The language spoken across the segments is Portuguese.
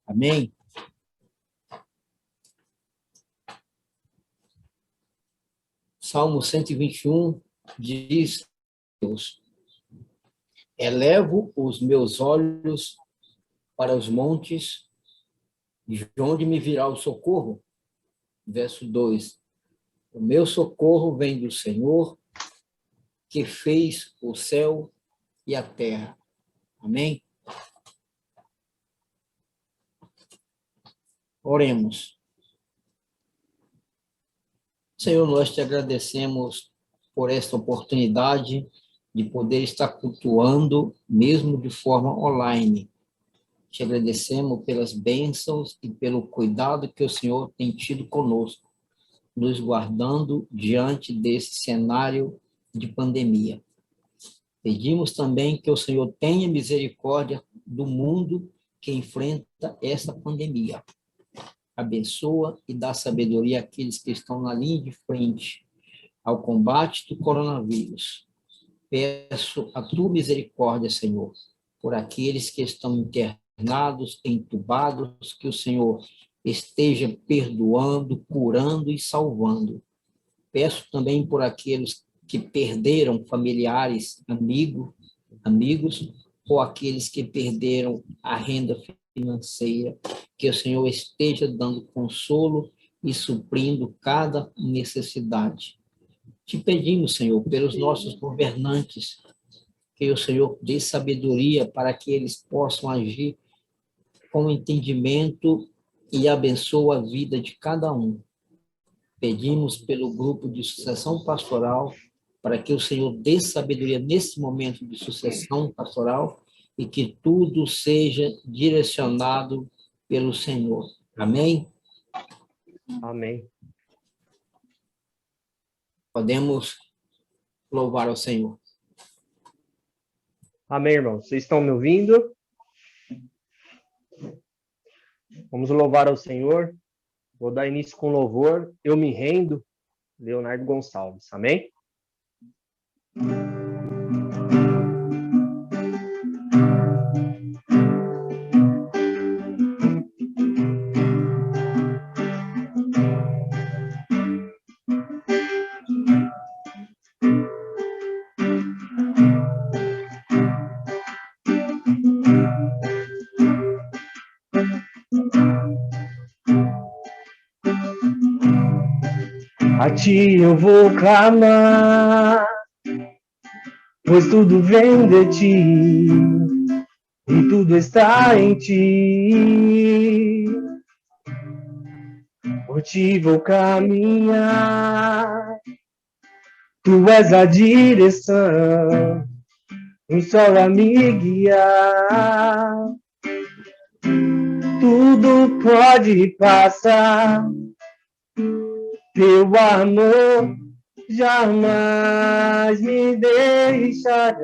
Amém? Salmo 121 diz: Deus, elevo os meus olhos para os montes, de onde me virá o socorro? Verso 2: o meu socorro vem do Senhor, que fez o céu e a terra. Amém? Oremos. Senhor, nós te agradecemos por esta oportunidade de poder estar cultuando, mesmo de forma online. Te agradecemos pelas bênçãos e pelo cuidado que o Senhor tem tido conosco, nos guardando diante desse cenário de pandemia. Pedimos também que o Senhor tenha misericórdia do mundo que enfrenta essa pandemia. Abençoa e dá sabedoria àqueles que estão na linha de frente ao combate do coronavírus. Peço a tua misericórdia, Senhor, por aqueles que estão internados, entubados, que o Senhor esteja perdoando, curando e salvando. Peço também por aqueles que perderam familiares, amigos, ou aqueles que perderam a renda financeira, que o Senhor esteja dando consolo e suprindo cada necessidade. Te pedimos, Senhor, pelos nossos governantes, que o Senhor dê sabedoria para que eles possam agir com entendimento e abençoe a vida de cada um. Pedimos pelo grupo de sucessão pastoral, para que o Senhor dê sabedoria nesse momento de sucessão pastoral e que tudo seja direcionado pelo Senhor. Amém? Amém. Podemos louvar ao Senhor. Amém, irmãos. Vocês estão me ouvindo? Vamos louvar ao Senhor. Vou dar início com louvor. Eu me rendo, Leonardo Gonçalves. Amém? A ti eu vou clamar, pois tudo vem de ti e tudo está em ti. Por ti vou caminhar, tu és a direção, um sol a me guiar. Tudo pode passar, teu amor jamais me deixará.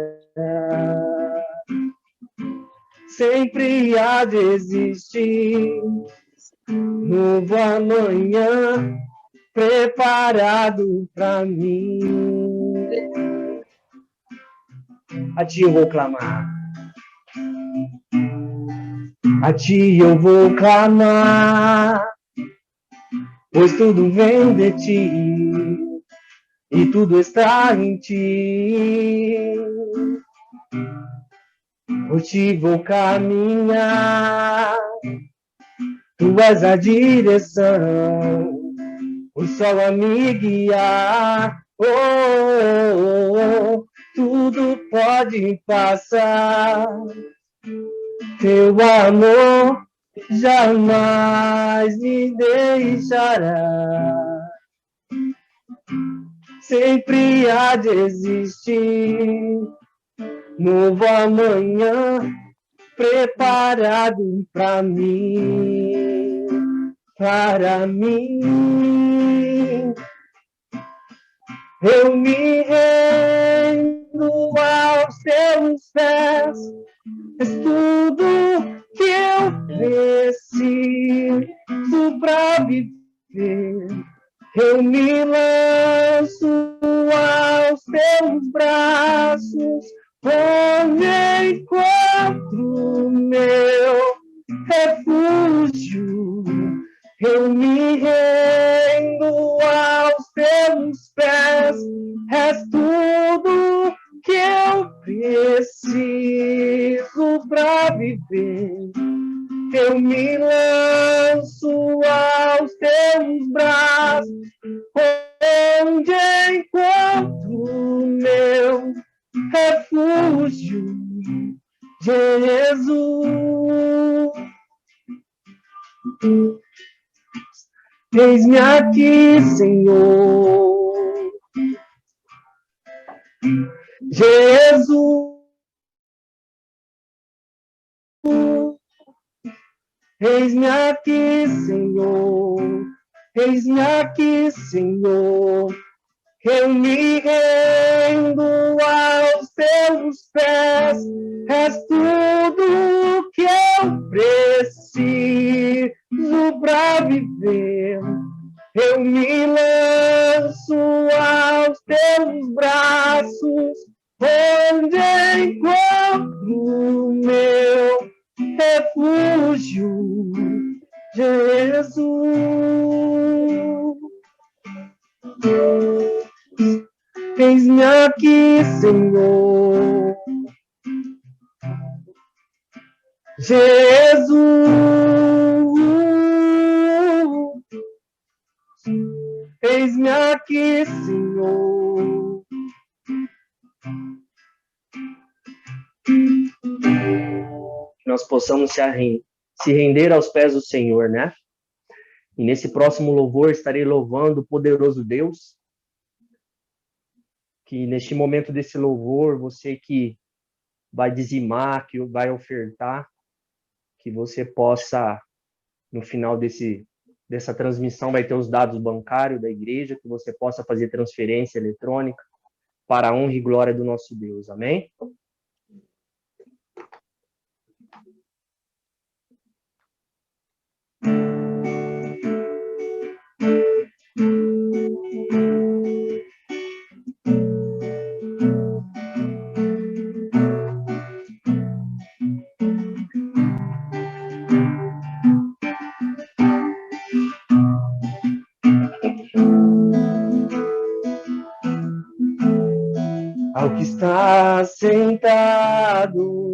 Sempre há de existir novo amanhã preparado para mim. A ti eu vou clamar, a ti eu vou clamar, pois tudo vem de ti e tudo está em ti. Por ti vou caminhar, tu és a direção, o sol a me guiar. Oh, oh, oh, tudo pode passar, teu amor jamais me deixará. Sempre há de existir novo amanhã preparado para mim, para mim. Eu me rendo aos teus pés, és tudo que eu preciso para viver. Eu me lanço aos teus braços, onde encontro meu refúgio. eu me lanço aos teus braços, onde encontro meu refúgio, Jesus. Eis-me aqui, Senhor, Jesus. Eis-me aqui, Senhor, eis-me aqui, Senhor, eu me rendo aos teus pés, és tudo que eu preciso para viver. Eu me lanço aos teus braços, onde encontro meu refúgio, Jesus. Eis-me aqui, Senhor, Jesus. Eis-me aqui, Senhor. Que nós possamos se render aos pés do Senhor, né? E nesse próximo louvor estarei louvando o poderoso Deus. Que neste momento desse louvor, você que vai dizimar, que vai ofertar, que você possa, no final dessa transmissão, vai ter os dados bancários da igreja, que você possa fazer transferência eletrônica para a honra e glória do nosso Deus. Amém? Ao que está sentado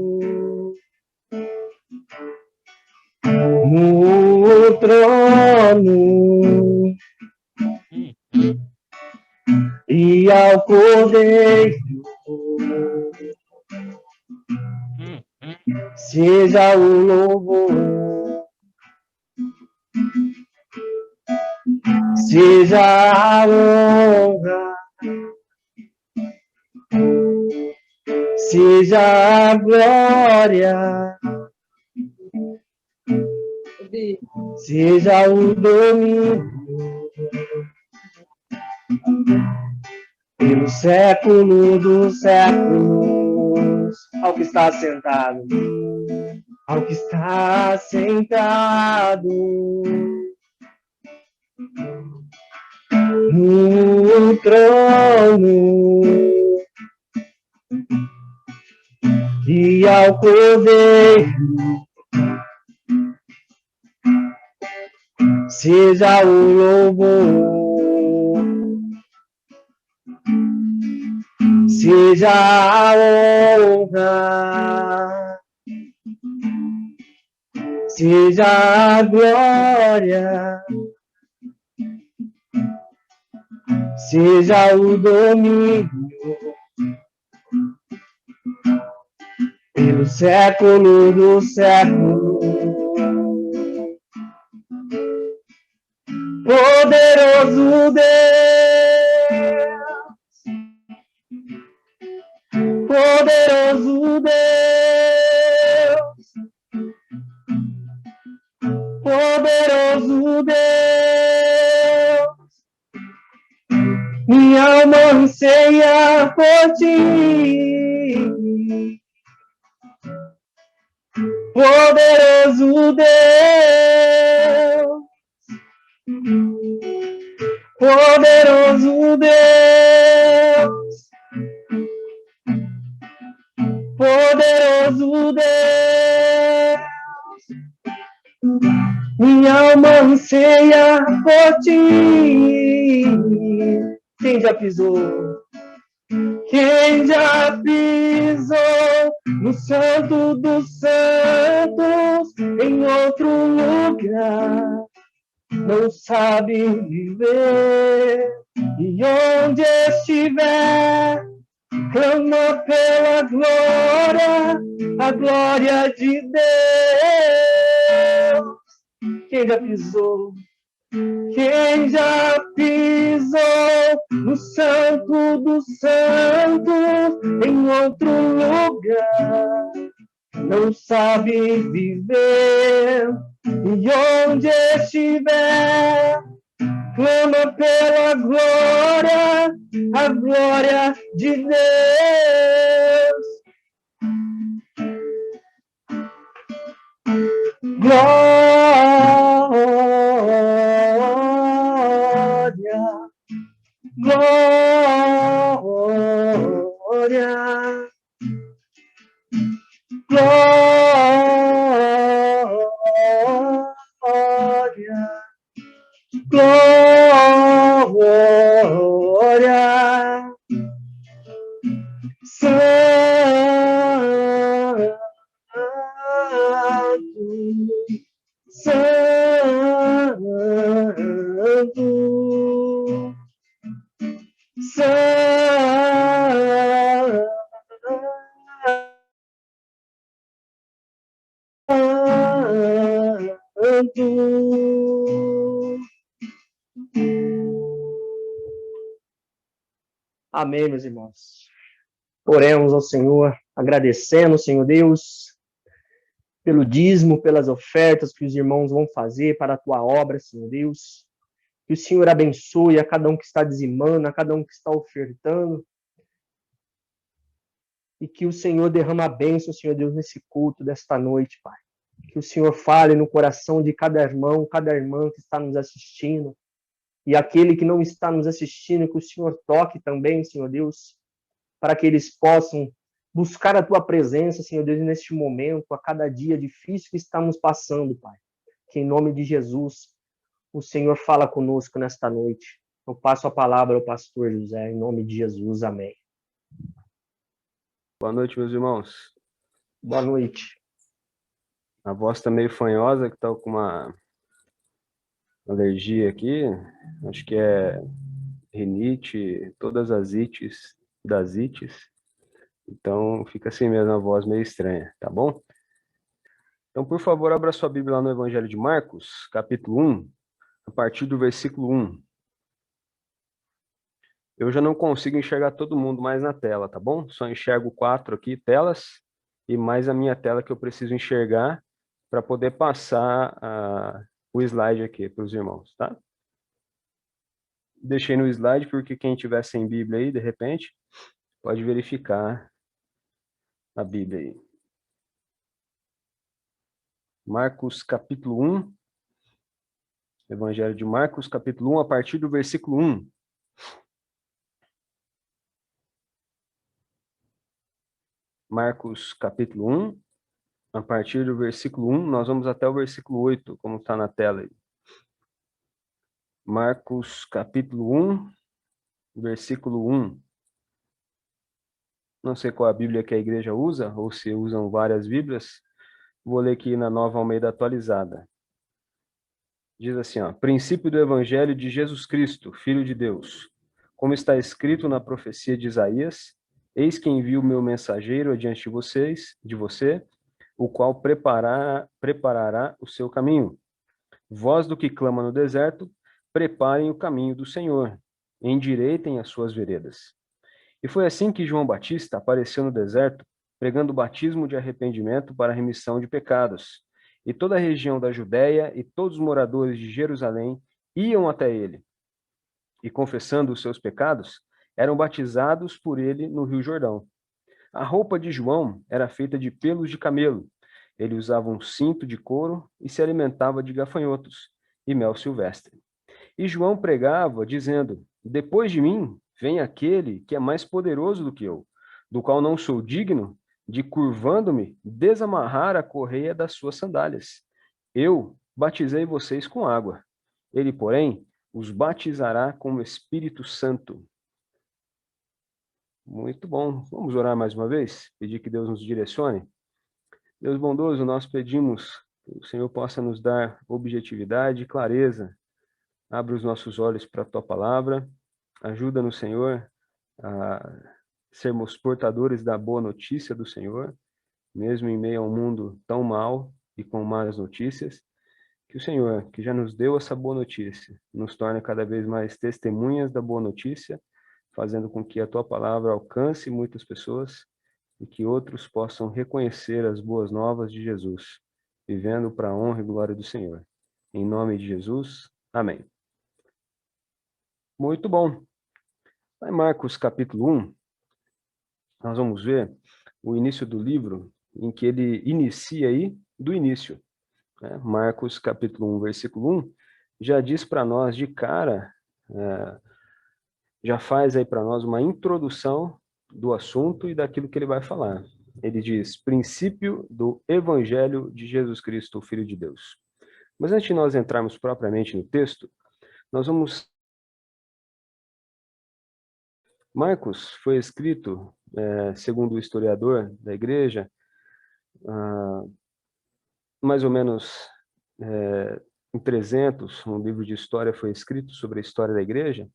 no trono e ao Cordeiro seja o louvor, seja a honra, seja a glória, seja o domínio pelo século dos séculos. Ao que está sentado, ao que está sentado no trono e ao Cordeiro seja o louvor, seja a honra, seja a glória, seja o domínio pelo século dos séculos. Poderoso Deus, poderoso Deus, poderoso Deus, minha alma anseia por ti. Poderoso Deus, poderoso Deus, poderoso Deus, minha alma anseia por ti. Quem já pisou? Quem já pisou no Santo dos Santos, em outro lugar. Não sabe viver, e onde estiver, clama pela glória, a glória de Deus. Quem já pisou? Quem já pisou no Santo dos Santos, em outro lugar, não sabe viver, e onde estiver, clama pela glória, a glória de Deus. Glória, glória, glória, glória, Santo, Santo, Santo. Amém, meus irmãos. Oremos ao Senhor, agradecendo, Senhor Deus, pelo dízimo, pelas ofertas que os irmãos vão fazer para a tua obra, Senhor Deus. Que o Senhor abençoe a cada um que está dizimando, a cada um que está ofertando. E que o Senhor derrame a bênção, Senhor Deus, nesse culto desta noite, Pai. Que o Senhor fale no coração de cada irmão, cada irmã que está nos assistindo. E aquele que não está nos assistindo, que o Senhor toque também, Senhor Deus, para que eles possam buscar a tua presença, Senhor Deus, neste momento, a cada dia difícil que estamos passando, Pai. Que em nome de Jesus, o Senhor fala conosco nesta noite. Eu passo a palavra ao pastor José, em nome de Jesus. Amém. Boa noite, meus irmãos. Boa noite. A voz está meio fanhosa, que está com uma alergia aqui. Acho que é rinite, todas as ites das ites. Então, fica assim mesmo, a voz meio estranha, tá bom? Então, por favor, abra sua Bíblia lá no Evangelho de Marcos, capítulo 1, a partir do versículo 1. Eu já não consigo enxergar todo mundo mais na tela, tá bom? Só enxergo 4 aqui, telas, e mais a minha tela que eu preciso enxergar para poder passar o slide aqui para os irmãos, tá? Deixei no slide porque quem tiver sem Bíblia aí, de repente, pode verificar a Bíblia aí. Marcos capítulo 1, Evangelho de Marcos capítulo 1, a partir do versículo 1. Marcos capítulo 1, a partir do versículo 1, nós vamos até o versículo 8, como está na tela aí. Marcos capítulo 1, versículo 1. Não sei qual a Bíblia que a igreja usa, ou se usam várias Bíblias. Vou ler aqui na Nova Almeida Atualizada. Diz assim, ó: princípio do Evangelho de Jesus Cristo, Filho de Deus. Como está escrito na profecia de Isaías, eis que envio o meu mensageiro adiante de você, o qual preparará o seu caminho. Voz do que clama no deserto, preparem o caminho do Senhor, endireitem as suas veredas. E foi assim que João Batista apareceu no deserto, pregando o batismo de arrependimento para a remissão de pecados. E toda a região da Judéia e todos os moradores de Jerusalém iam até ele. E confessando os seus pecados, eram batizados por ele no Rio Jordão. A roupa de João era feita de pelos de camelo. Ele usava um cinto de couro e se alimentava de gafanhotos e mel silvestre. E João pregava, dizendo: depois de mim vem aquele que é mais poderoso do que eu, do qual não sou digno de, curvando-me, desamarrar a correia das suas sandálias. Eu batizei vocês com água. Ele, porém, os batizará com o Espírito Santo. Muito bom. Vamos orar mais uma vez? Pedir que Deus nos direcione. Deus bondoso, nós pedimos que o Senhor possa nos dar objetividade e clareza. Abre os nossos olhos para a Tua palavra. Ajuda-nos, Senhor, a sermos portadores da boa notícia do Senhor, mesmo em meio a um mundo tão mau e com más notícias. Que o Senhor, que já nos deu essa boa notícia, nos torne cada vez mais testemunhas da boa notícia, fazendo com que a Tua palavra alcance muitas pessoas e que outros possam reconhecer as boas novas de Jesus, vivendo para a honra e glória do Senhor. Em nome de Jesus, amém. Muito bom. Em Marcos capítulo 1, nós vamos ver o início do livro, em que ele inicia aí do início. Né? Marcos capítulo 1, versículo 1, já diz para nós de cara, já faz aí para nós uma introdução do assunto e daquilo que ele vai falar. Ele diz, princípio do Evangelho de Jesus Cristo, o Filho de Deus. Mas antes de nós entrarmos propriamente no texto, nós vamos... Marcos foi escrito, segundo o historiador da igreja, mais ou menos em 300, um livro de história foi escrito sobre a história da igreja,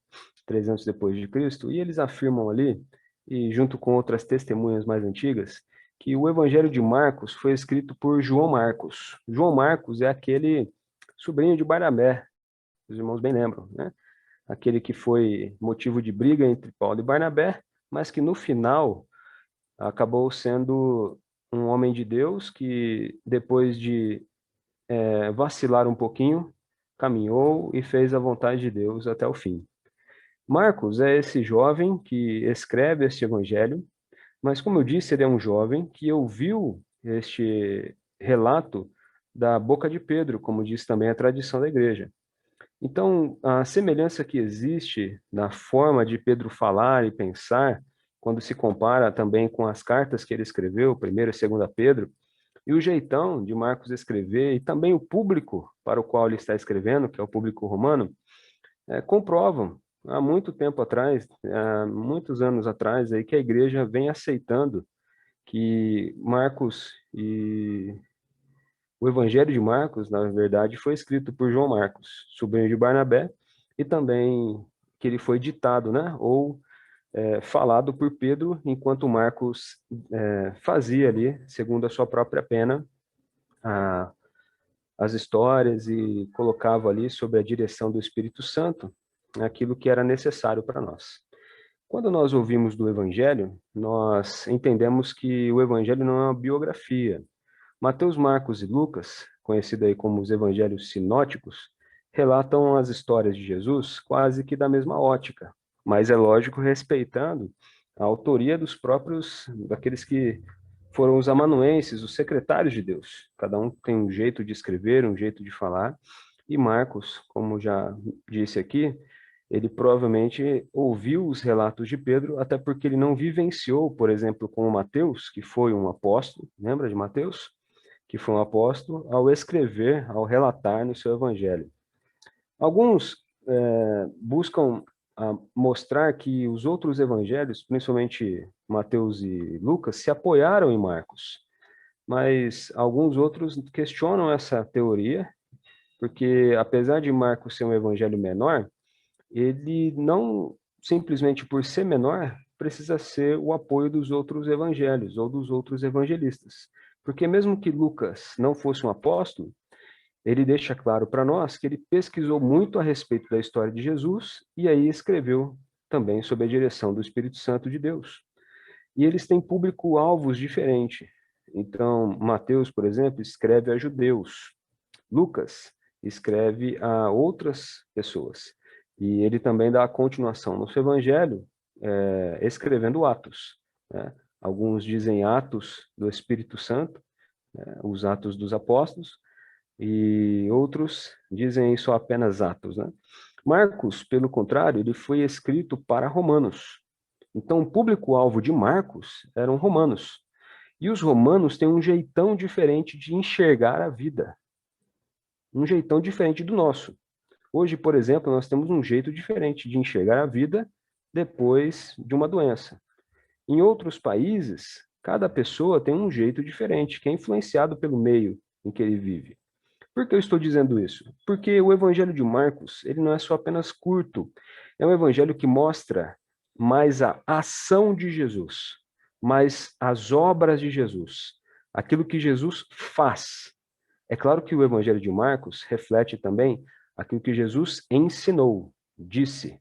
300 depois de Cristo, e eles afirmam ali, e junto com outras testemunhas mais antigas, que o Evangelho de Marcos foi escrito por João Marcos. João Marcos é aquele sobrinho de Barnabé, os irmãos bem lembram, né? Aquele que foi motivo de briga entre Paulo e Barnabé, mas que no final acabou sendo um homem de Deus que, depois de vacilar um pouquinho, caminhou e fez a vontade de Deus até o fim. Marcos é esse jovem que escreve este evangelho, mas como eu disse, ele é um jovem que ouviu este relato da boca de Pedro, como diz também a tradição da igreja. Então, a semelhança que existe na forma de Pedro falar e pensar, quando se compara também com as cartas que ele escreveu, 1ª e 2ª Pedro, e o jeitão de Marcos escrever, e também o público para o qual ele está escrevendo, que é o público romano, comprovam, há muito tempo atrás, há muitos anos atrás, aí, que a igreja vem aceitando que Marcos e o Evangelho de Marcos, na verdade, foi escrito por João Marcos, sobrinho de Barnabé, e também que ele foi ditado, né, ou falado por Pedro, enquanto Marcos fazia ali, segundo a sua própria pena, as histórias e colocava ali sob a direção do Espírito Santo aquilo que era necessário para nós. Quando nós ouvimos do Evangelho, nós entendemos que o Evangelho não é uma biografia. Mateus, Marcos e Lucas, conhecidos aí como os Evangelhos sinóticos, relatam as histórias de Jesus quase que da mesma ótica, mas é lógico respeitando a autoria dos próprios, daqueles que foram os amanuenses, os secretários de Deus. Cada um tem um jeito de escrever, um jeito de falar, e Marcos, como já disse aqui, ele provavelmente ouviu os relatos de Pedro, até porque ele não vivenciou, por exemplo, como Mateus, que foi um apóstolo, lembra de Mateus? Que foi um apóstolo, ao escrever, ao relatar no seu evangelho. Alguns buscam mostrar que os outros evangelhos, principalmente Mateus e Lucas, se apoiaram em Marcos, mas alguns outros questionam essa teoria, porque apesar de Marcos ser um evangelho menor, ele não, simplesmente por ser menor, precisa ser o apoio dos outros evangelhos ou dos outros evangelistas. Porque mesmo que Lucas não fosse um apóstolo, ele deixa claro para nós que ele pesquisou muito a respeito da história de Jesus e aí escreveu também sob a direção do Espírito Santo de Deus. E eles têm público-alvos diferentes. Então, Mateus, por exemplo, escreve a judeus. Lucas escreve a outras pessoas. E ele também dá a continuação no seu evangelho, escrevendo Atos. Né? Alguns dizem Atos do Espírito Santo, os Atos dos Apóstolos, e outros dizem só apenas Atos. Né? Marcos, pelo contrário, ele foi escrito para romanos. Então, o público-alvo de Marcos eram romanos. E os romanos têm um jeitão diferente de enxergar a vida. Um jeitão diferente do nosso. Hoje, por exemplo, nós temos um jeito diferente de enxergar a vida depois de uma doença. Em outros países, cada pessoa tem um jeito diferente, que é influenciado pelo meio em que ele vive. Por que eu estou dizendo isso? Porque o Evangelho de Marcos, ele não é só apenas curto, é um evangelho que mostra mais a ação de Jesus, mais as obras de Jesus, aquilo que Jesus faz. É claro que o Evangelho de Marcos reflete também aquilo que Jesus ensinou, disse,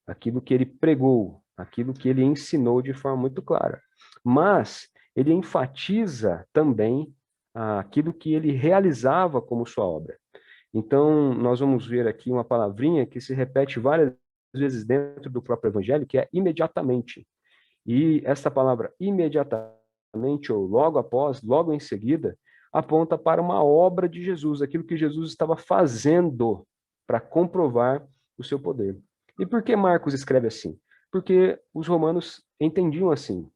aquilo que ele pregou, aquilo que ele ensinou de forma muito clara. Mas ele enfatiza também aquilo que ele realizava como sua obra. Então, nós vamos ver aqui uma palavrinha que se repete várias vezes dentro do próprio Evangelho, que é imediatamente. E essa palavra imediatamente, ou logo após, logo em seguida, aponta para uma obra de Jesus, aquilo que Jesus estava fazendo para comprovar o seu poder. E por que Marcos escreve assim? Porque os romanos entendiam assim,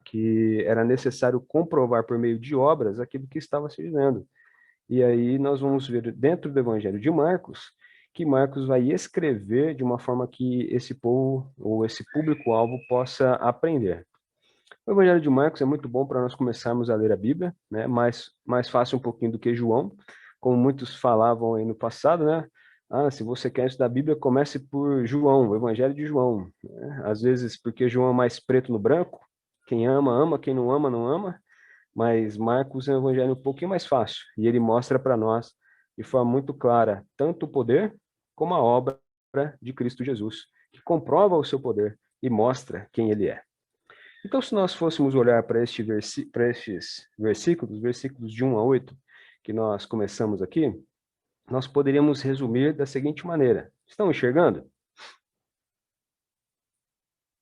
que era necessário comprovar por meio de obras aquilo que estava se dizendo. E aí nós vamos ver dentro do Evangelho de Marcos, que Marcos vai escrever de uma forma que esse povo, ou esse público-alvo, possa aprender. O Evangelho de Marcos é muito bom para nós começarmos a ler a Bíblia, né? Mais fácil um pouquinho do que João, como muitos falavam aí no passado, né? Ah, se você quer estudar a Bíblia, comece por João, o Evangelho de João, né? Às vezes porque João é mais preto no branco, quem ama, ama, quem não ama, não ama, mas Marcos é um evangelho um pouquinho mais fácil, e ele mostra para nós, de forma muito clara, tanto o poder como a obra de Cristo Jesus, que comprova o seu poder e mostra quem ele é. Então, se nós fôssemos olhar para estes versículos de 1 a 8, que nós começamos aqui, nós poderíamos resumir da seguinte maneira. Estão enxergando?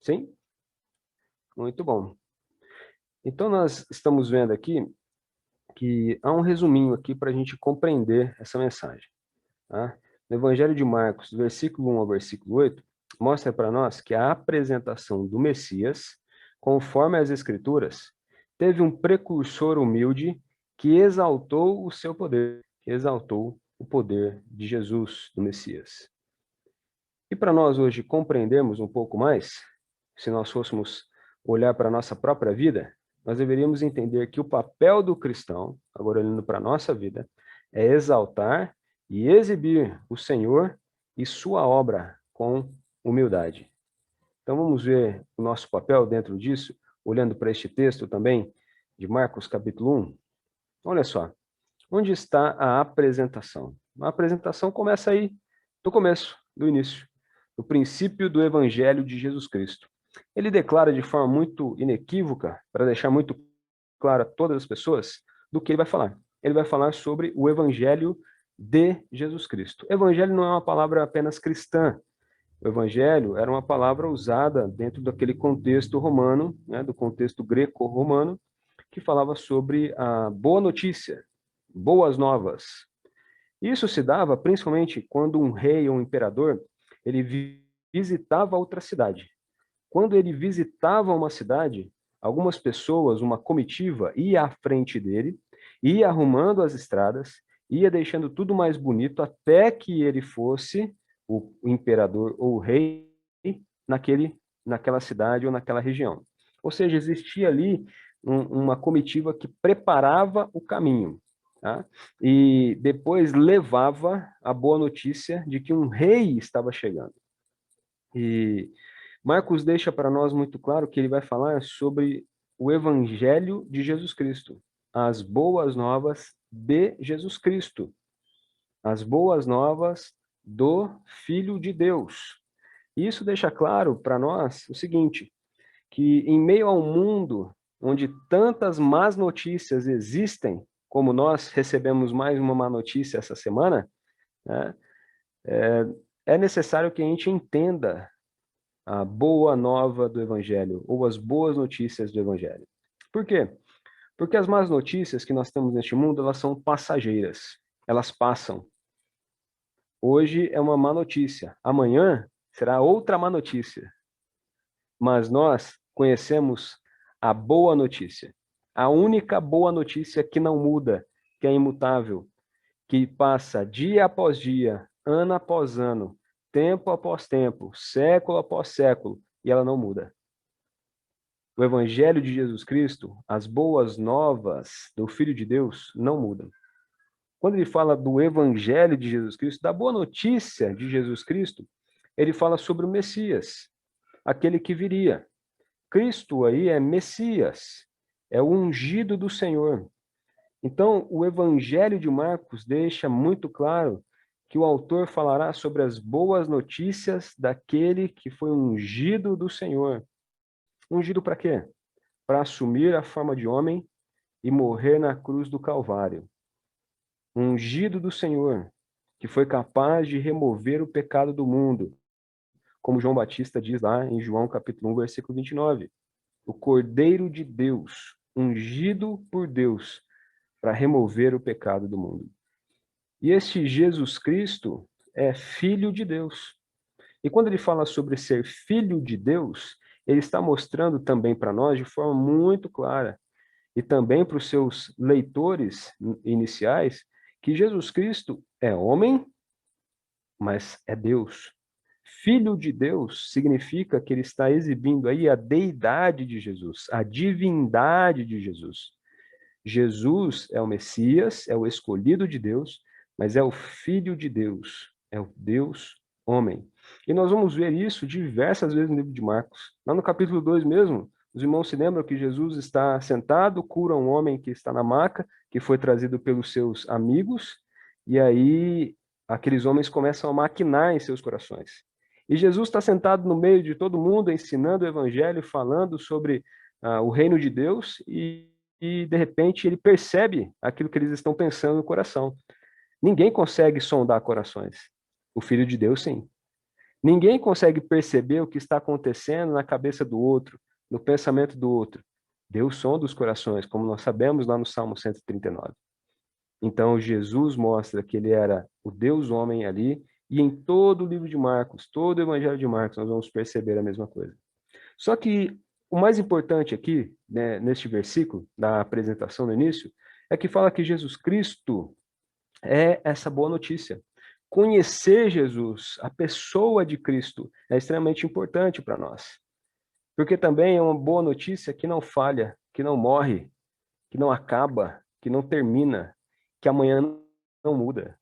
Sim? Muito bom. Então, nós estamos vendo aqui que há um resuminho aqui para a gente compreender essa mensagem. Tá? No Evangelho de Marcos, versículo 1 ao versículo 8, mostra para nós que a apresentação do Messias, conforme as Escrituras, teve um precursor humilde que exaltou o seu poder, que exaltou o poder de Jesus, do Messias. E para nós hoje compreendermos um pouco mais, se nós fôssemos olhar para a nossa própria vida, nós deveríamos entender que o papel do cristão, agora olhando para a nossa vida, é exaltar e exibir o Senhor e sua obra com humildade. Então vamos ver o nosso papel dentro disso, olhando para este texto também, de Marcos capítulo 1. Olha só, onde está a apresentação? A apresentação começa aí, do começo, do início, no princípio do Evangelho de Jesus Cristo. Ele declara de forma muito inequívoca, para deixar muito claro a todas as pessoas, do que ele vai falar. Ele vai falar sobre o Evangelho de Jesus Cristo. Evangelho não é uma palavra apenas cristã. O Evangelho era uma palavra usada dentro daquele contexto romano, né, do contexto greco-romano, que falava sobre a boa notícia, boas novas. Isso se dava principalmente quando um rei ou um imperador ele visitava outra cidade. Quando ele visitava uma cidade, algumas pessoas, uma comitiva, ia à frente dele, ia arrumando as estradas, ia deixando tudo mais bonito até que ele fosse o imperador ou o rei naquela cidade ou naquela região. Ou seja, existia ali uma comitiva que preparava o caminho, tá? E depois levava a boa notícia de que um rei estava chegando. E Marcos deixa para nós muito claro que ele vai falar sobre o Evangelho de Jesus Cristo, as boas novas de Jesus Cristo, as boas novas do Filho de Deus. Isso deixa claro para nós o seguinte, que em meio a um mundo onde tantas más notícias existem, como nós recebemos mais uma má notícia essa semana, né, é necessário que a gente entenda a boa nova do Evangelho, ou as boas notícias do Evangelho. Por quê? Porque as más notícias que nós temos neste mundo, elas são passageiras, elas passam. Hoje é uma má notícia, amanhã será outra má notícia. Mas nós conhecemos a boa notícia, a única boa notícia que não muda, que é imutável, que passa dia após dia, ano após ano, tempo após tempo, século após século, e ela não muda. O evangelho de Jesus Cristo, as boas novas do Filho de Deus, não mudam. Quando ele fala do evangelho de Jesus Cristo, da boa notícia de Jesus Cristo, ele fala sobre o Messias, aquele que viria. Cristo aí é Messias, é o ungido do Senhor. Então, o Evangelho de Marcos deixa muito claro que o autor falará sobre as boas notícias daquele que foi ungido do Senhor. Ungido para quê? Para assumir a forma de homem e morrer na cruz do Calvário. Ungido do Senhor, que foi capaz de remover o pecado do mundo, como João Batista diz lá em João capítulo 1, versículo 29. O Cordeiro de Deus, ungido por Deus, para remover o pecado do mundo. E este Jesus Cristo é filho de Deus. E quando ele fala sobre ser filho de Deus, ele está mostrando também para nós de forma muito clara, e também para os seus leitores iniciais, que Jesus Cristo é homem, mas é Deus. Filho de Deus significa que ele está exibindo aí a deidade de Jesus, a divindade de Jesus. Jesus é o Messias, é o escolhido de Deus, mas é o Filho de Deus, é o Deus homem. E nós vamos ver isso diversas vezes no livro de Marcos. Lá no capítulo 2 mesmo, os irmãos se lembram que Jesus está sentado, cura um homem que está na maca, que foi trazido pelos seus amigos, e aí aqueles homens começam a maquinar em seus corações. E Jesus está sentado no meio de todo mundo, ensinando o evangelho, falando sobre o reino de Deus, e de repente ele percebe aquilo que eles estão pensando no coração. Ninguém consegue sondar corações. O Filho de Deus, sim. Ninguém consegue perceber o que está acontecendo na cabeça do outro, no pensamento do outro. Deus sonda os corações, como nós sabemos lá no Salmo 139. Então, Jesus mostra que ele era o Deus homem ali, e em todo o livro de Marcos, todo o Evangelho de Marcos, nós vamos perceber a mesma coisa. Só que o mais importante aqui, né, neste versículo, da apresentação no início, é que fala que Jesus Cristo é essa boa notícia. Conhecer Jesus, a pessoa de Cristo, é extremamente importante para nós. Porque também é uma boa notícia que não falha, que não morre, que não acaba, que não termina, que amanhã não muda.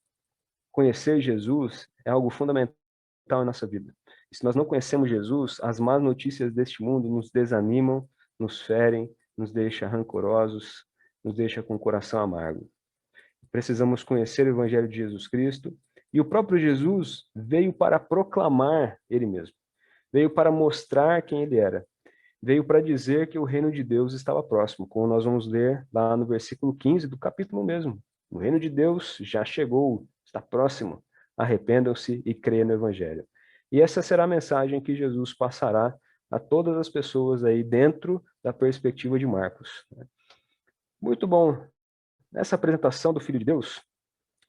Conhecer Jesus é algo fundamental em nossa vida. E se nós não conhecemos Jesus, as más notícias deste mundo nos desanimam, nos ferem, nos deixam rancorosos, nos deixam com o coração amargo. Precisamos conhecer o Evangelho de Jesus Cristo, e o próprio Jesus veio para proclamar ele mesmo. Veio para mostrar quem ele era. Veio para dizer que o reino de Deus estava próximo, como nós vamos ler lá no versículo 15 do capítulo mesmo. O reino de Deus já chegou, está próximo. Arrependam-se e creiam no Evangelho. E essa será a mensagem que Jesus passará a todas as pessoas aí dentro da perspectiva de Marcos. Muito bom. Essa apresentação do Filho de Deus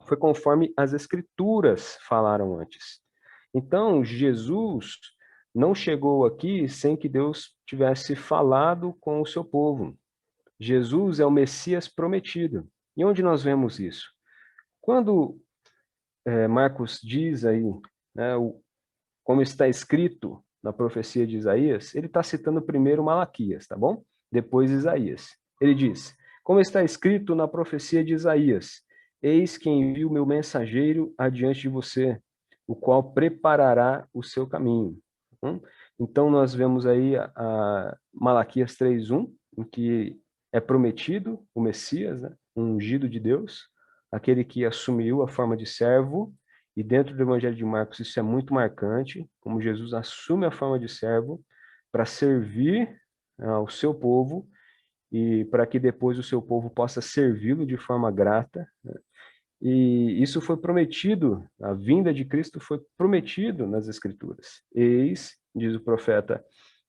foi conforme as Escrituras falaram antes. Então, Jesus não chegou aqui sem que Deus tivesse falado com o seu povo. Jesus é o Messias prometido. E onde nós vemos isso? Quando Marcos diz aí, né, como está escrito na profecia de Isaías, ele está citando primeiro Malaquias, tá bom? Depois Isaías. Ele diz, como está escrito na profecia de Isaías, eis que envio meu mensageiro adiante de você, o qual preparará o seu caminho. Então, nós vemos aí a Malaquias 3:1, em que é prometido o Messias, né, o ungido de Deus, aquele que assumiu a forma de servo, e dentro do Evangelho de Marcos isso é muito marcante, como Jesus assume a forma de servo para servir ao seu povo, e para que depois o seu povo possa servi-lo de forma grata, né? E isso foi prometido, a vinda de Cristo foi prometido nas Escrituras. Eis, diz o profeta,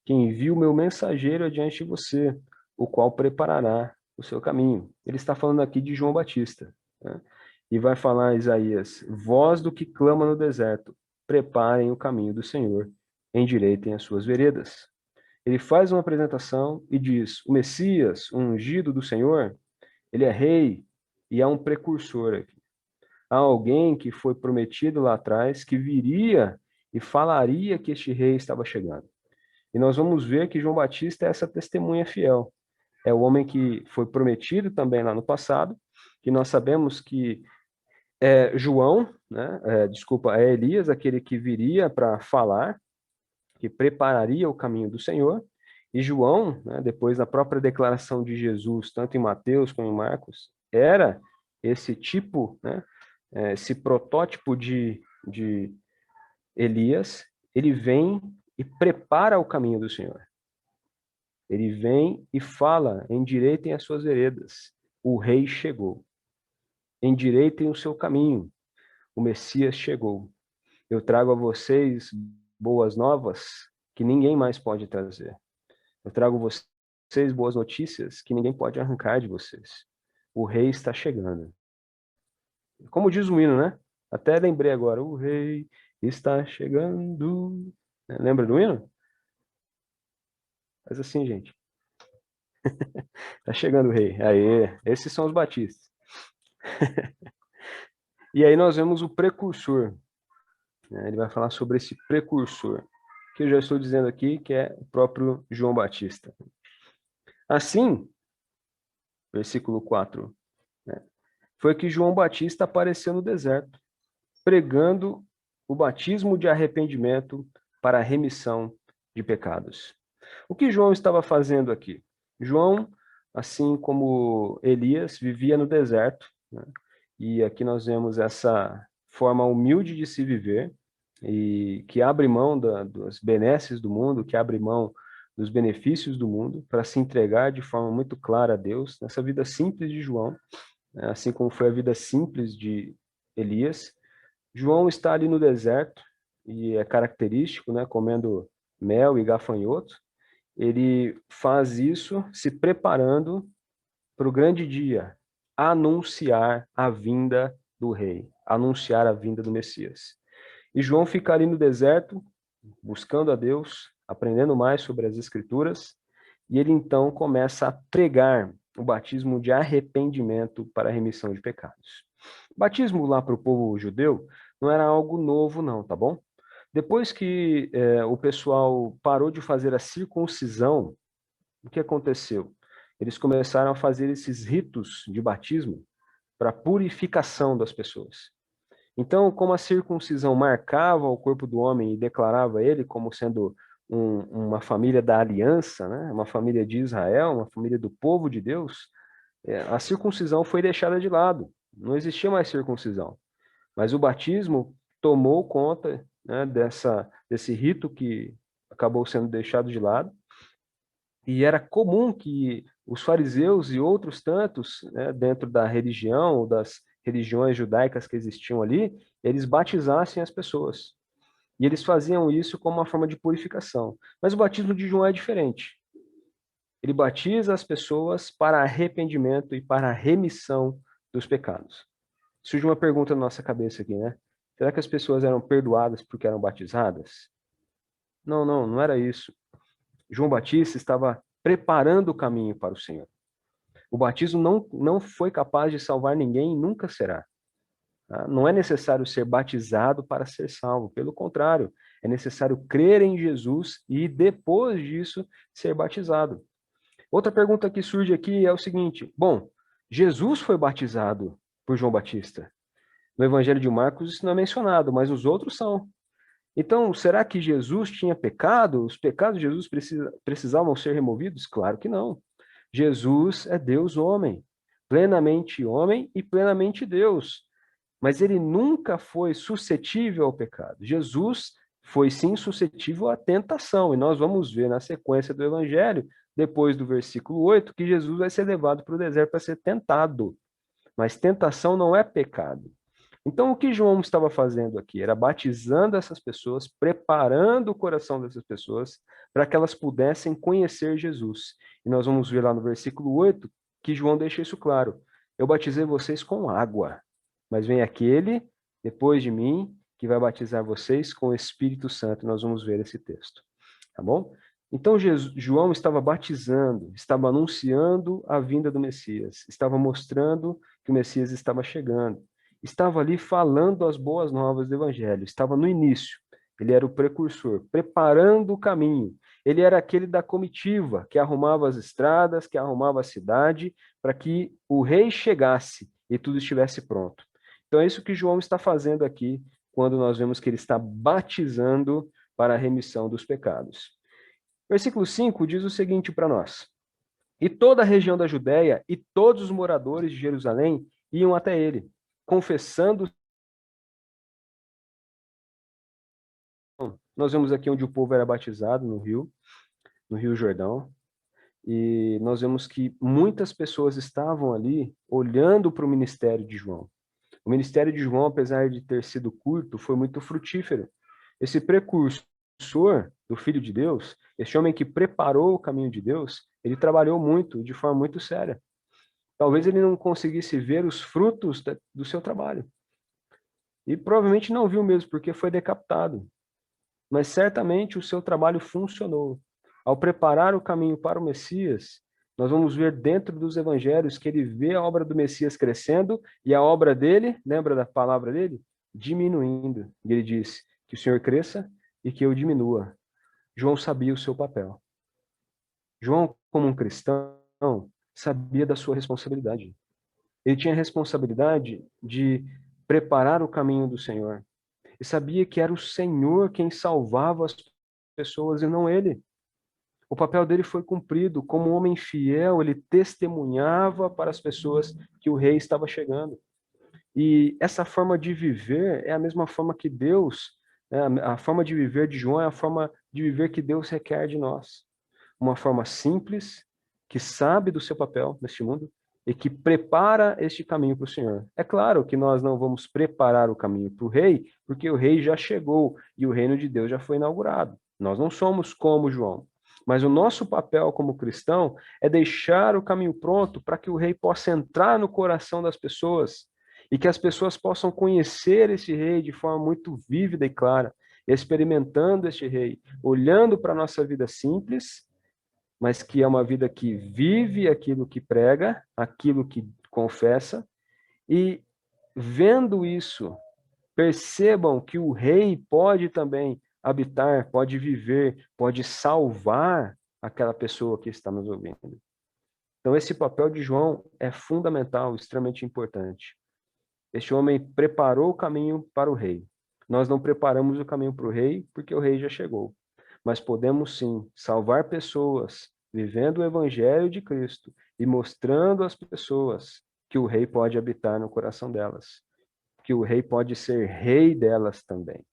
que envio o meu mensageiro adiante de você, o qual preparará o seu caminho. Ele está falando aqui de João Batista, né? E vai falar Isaías, voz do que clama no deserto, preparem o caminho do Senhor, endireitem as suas veredas. Ele faz uma apresentação e diz, o Messias, o ungido do Senhor, ele é rei e é um precursor aqui. Há alguém que foi prometido lá atrás, que viria e falaria que este rei estava chegando. E nós vamos ver que João Batista é essa testemunha fiel. É o homem que foi prometido também lá no passado, que nós sabemos que é João, né? É Elias, aquele que viria para falar, que prepararia o caminho do Senhor. E João, né, depois da própria declaração de Jesus, tanto em Mateus como em Marcos, era esse tipo, né, esse protótipo de Elias. Ele vem e prepara o caminho do Senhor. Ele vem e fala: endireitem as suas veredas, o rei chegou. Endireitem o seu caminho, o Messias chegou. Eu trago a vocês boas novas que ninguém mais pode trazer. Eu trago a vocês boas notícias que ninguém pode arrancar de vocês. O rei está chegando. Como diz o hino, né? Até lembrei agora, o rei está chegando. Lembra do hino? Faz assim, gente. Tá chegando o rei. Aê, esses são os batistas. E aí nós vemos o precursor. Ele vai falar sobre esse precursor, que eu já estou dizendo aqui, que é o próprio João Batista. Assim, versículo 4, né, foi que João Batista apareceu no deserto, pregando o batismo de arrependimento para a remissão de pecados. O que João estava fazendo aqui? João, assim como Elias, vivia no deserto, né? E aqui nós vemos essa forma humilde de se viver, e que abre mão das benesses do mundo, que abre mão dos benefícios do mundo, para se entregar de forma muito clara a Deus, nessa vida simples de João, né? Assim como foi a vida simples de Elias. João está ali no deserto, e é característico, né, comendo mel e gafanhoto. Ele faz isso se preparando para o grande dia, anunciar a vinda do rei, anunciar a vinda do Messias. E João fica ali no deserto, buscando a Deus, aprendendo mais sobre as Escrituras, e ele então começa a pregar o batismo de arrependimento para a remissão de pecados. O batismo lá para o povo judeu não era algo novo não, tá bom? Depois que o pessoal parou de fazer a circuncisão, o que aconteceu? Eles começaram a fazer esses ritos de batismo para purificação das pessoas. Então, como a circuncisão marcava o corpo do homem e declarava ele como sendo uma família da aliança, né? Uma família de Israel, uma família do povo de Deus, a circuncisão foi deixada de lado. Não existia mais circuncisão. Mas o batismo tomou conta, né, desse rito que acabou sendo deixado de lado. E era comum que os fariseus e outros tantos, né, dentro da religião, ou das religiões judaicas que existiam ali, eles batizassem as pessoas. E eles faziam isso como uma forma de purificação. Mas o batismo de João é diferente. Ele batiza as pessoas para arrependimento e para a remissão dos pecados. Surge uma pergunta na nossa cabeça aqui, né? Será que as pessoas eram perdoadas porque eram batizadas? Não, não era isso. João Batista estava preparando o caminho para o Senhor. O batismo não foi capaz de salvar ninguém e nunca será. Não é necessário ser batizado para ser salvo. Pelo contrário, é necessário crer em Jesus e depois disso ser batizado. Outra pergunta que surge aqui é o seguinte: bom, Jesus foi batizado por João Batista. No Evangelho de Marcos isso não é mencionado, mas os outros são. Então, será que Jesus tinha pecado? Os pecados de Jesus precisavam ser removidos? Claro que não. Jesus é Deus homem, plenamente homem e plenamente Deus. Mas ele nunca foi suscetível ao pecado. Jesus foi sim suscetível à tentação. E nós vamos ver na sequência do Evangelho, depois do versículo 8, que Jesus vai ser levado para o deserto para ser tentado. Mas tentação não é pecado. Então, o que João estava fazendo aqui? Era batizando essas pessoas, preparando o coração dessas pessoas para que elas pudessem conhecer Jesus. E nós vamos ver lá no versículo 8 que João deixa isso claro. Eu batizei vocês com água, mas vem aquele, depois de mim, que vai batizar vocês com o Espírito Santo. Nós vamos ver esse texto. Tá bom? Então, João estava batizando, estava anunciando a vinda do Messias, estava mostrando que o Messias estava chegando. Estava ali falando as boas novas do Evangelho, estava no início, ele era o precursor, preparando o caminho. Ele era aquele da comitiva, que arrumava as estradas, que arrumava a cidade, para que o rei chegasse e tudo estivesse pronto. Então é isso que João está fazendo aqui, quando nós vemos que ele está batizando para a remissão dos pecados. Versículo 5 diz o seguinte para nós: E toda a região da Judéia e todos os moradores de Jerusalém iam até ele, confessando. Nós vemos aqui onde o povo era batizado, no Rio Jordão, e nós vemos que muitas pessoas estavam ali olhando para o ministério de João. O ministério de João, apesar de ter sido curto, foi muito frutífero. Esse precursor do Filho de Deus, esse homem que preparou o caminho de Deus, ele trabalhou muito, de forma muito séria. Talvez ele não conseguisse ver os frutos do seu trabalho. E provavelmente não viu mesmo, porque foi decapitado. Mas certamente o seu trabalho funcionou. Ao preparar o caminho para o Messias, nós vamos ver dentro dos evangelhos que ele vê a obra do Messias crescendo e a obra dele, lembra da palavra dele? Diminuindo. E ele diz que o Senhor cresça e que eu diminua. João sabia o seu papel. João, como um cristão, sabia da sua responsabilidade. Ele tinha a responsabilidade de preparar o caminho do Senhor. E sabia que era o Senhor quem salvava as pessoas e não ele. O papel dele foi cumprido. Como um homem fiel, ele testemunhava para as pessoas que o rei estava chegando. E essa forma de viver é a mesma forma que Deus, a forma de viver de João é a forma de viver que Deus requer de nós. Uma forma simples, que sabe do seu papel neste mundo e que prepara este caminho para o Senhor. É claro que nós não vamos preparar o caminho para o rei, porque o rei já chegou e o reino de Deus já foi inaugurado. Nós não somos como João. Mas o nosso papel como cristão é deixar o caminho pronto para que o rei possa entrar no coração das pessoas e que as pessoas possam conhecer esse rei de forma muito vívida e clara, experimentando este rei, olhando para a nossa vida simples, mas que é uma vida que vive aquilo que prega, aquilo que confessa, e vendo isso, percebam que o rei pode também habitar, pode viver, pode salvar aquela pessoa que está nos ouvindo. Então esse papel de João é fundamental, extremamente importante. Este homem preparou o caminho para o rei. Nós não preparamos o caminho para o rei porque o rei já chegou. Mas podemos sim salvar pessoas vivendo o evangelho de Cristo e mostrando às pessoas que o rei pode habitar no coração delas, que o rei pode ser rei delas também.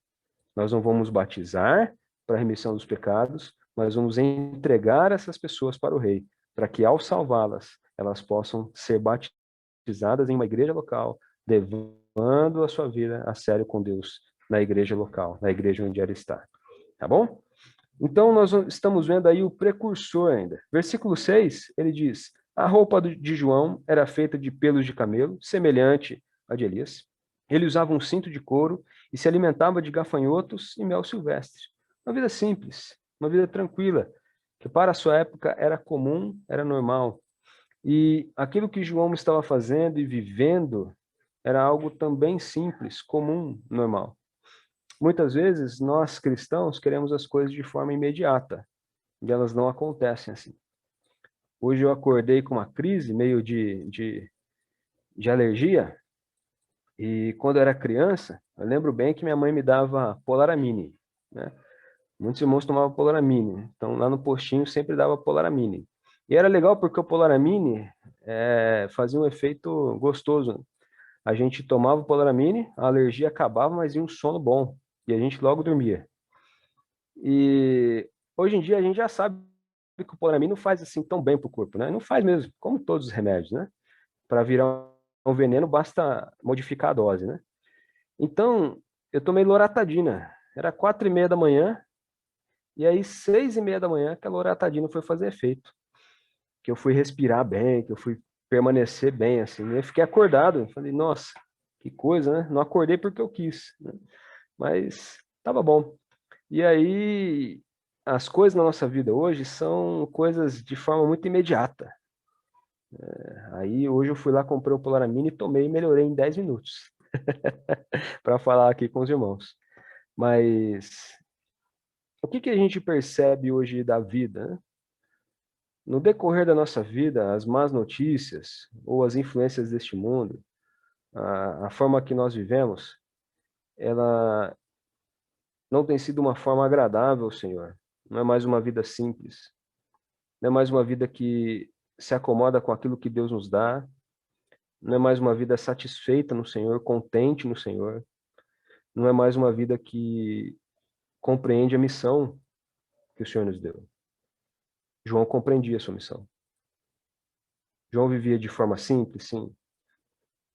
Nós não vamos batizar para a remissão dos pecados, mas vamos entregar essas pessoas para o rei, para que ao salvá-las, elas possam ser batizadas em uma igreja local, levando a sua vida a sério com Deus na igreja local, na igreja onde ela está. Tá bom? Então, nós estamos vendo aí o precursor ainda. Versículo 6, ele diz: a roupa de João era feita de pelos de camelo, semelhante à de Elias. Ele usava um cinto de couro e se alimentava de gafanhotos e mel silvestre. Uma vida simples, uma vida tranquila, que para a sua época era comum, era normal. E aquilo que João estava fazendo e vivendo era algo também simples, comum, normal. Muitas vezes, nós cristãos queremos as coisas de forma imediata, e elas não acontecem assim. Hoje eu acordei com uma crise meio de alergia, e quando eu era criança, eu lembro bem que minha mãe me dava Polaramine, né? Muitos irmãos tomavam Polaramine, então lá no postinho sempre dava Polaramine. E era legal porque o Polaramine fazia um efeito gostoso. A gente tomava o Polaramine, a alergia acabava, mas ia um sono bom. E a gente logo dormia. E hoje em dia a gente já sabe que o Polaramine não faz assim tão bem para o corpo, né? Não faz mesmo, como todos os remédios, né? Para virar um veneno basta modificar a dose, né? Então, eu tomei loratadina. Era 4:30 da manhã, e aí 6:30 da manhã que a loratadina foi fazer efeito. Que eu fui respirar bem, que eu fui permanecer bem, assim. E eu fiquei acordado, falei, nossa, que coisa, né? Não acordei porque eu quis, né? Mas estava bom. E aí, as coisas na nossa vida hoje são coisas de forma muito imediata. Aí, hoje eu fui lá, comprei o Polaramine e tomei e melhorei em 10 minutos. Para falar aqui com os irmãos. Mas O que a gente percebe hoje da vida, né? No decorrer da nossa vida, as más notícias ou as influências deste mundo, a forma que nós vivemos, ela não tem sido uma forma agradável, Senhor. Não é mais uma vida simples. Não é mais uma vida que se acomoda com aquilo que Deus nos dá. Não é mais uma vida satisfeita no Senhor, contente no Senhor. Não é mais uma vida que compreende a missão que o Senhor nos deu. João compreendia a sua missão. João vivia de forma simples, sim.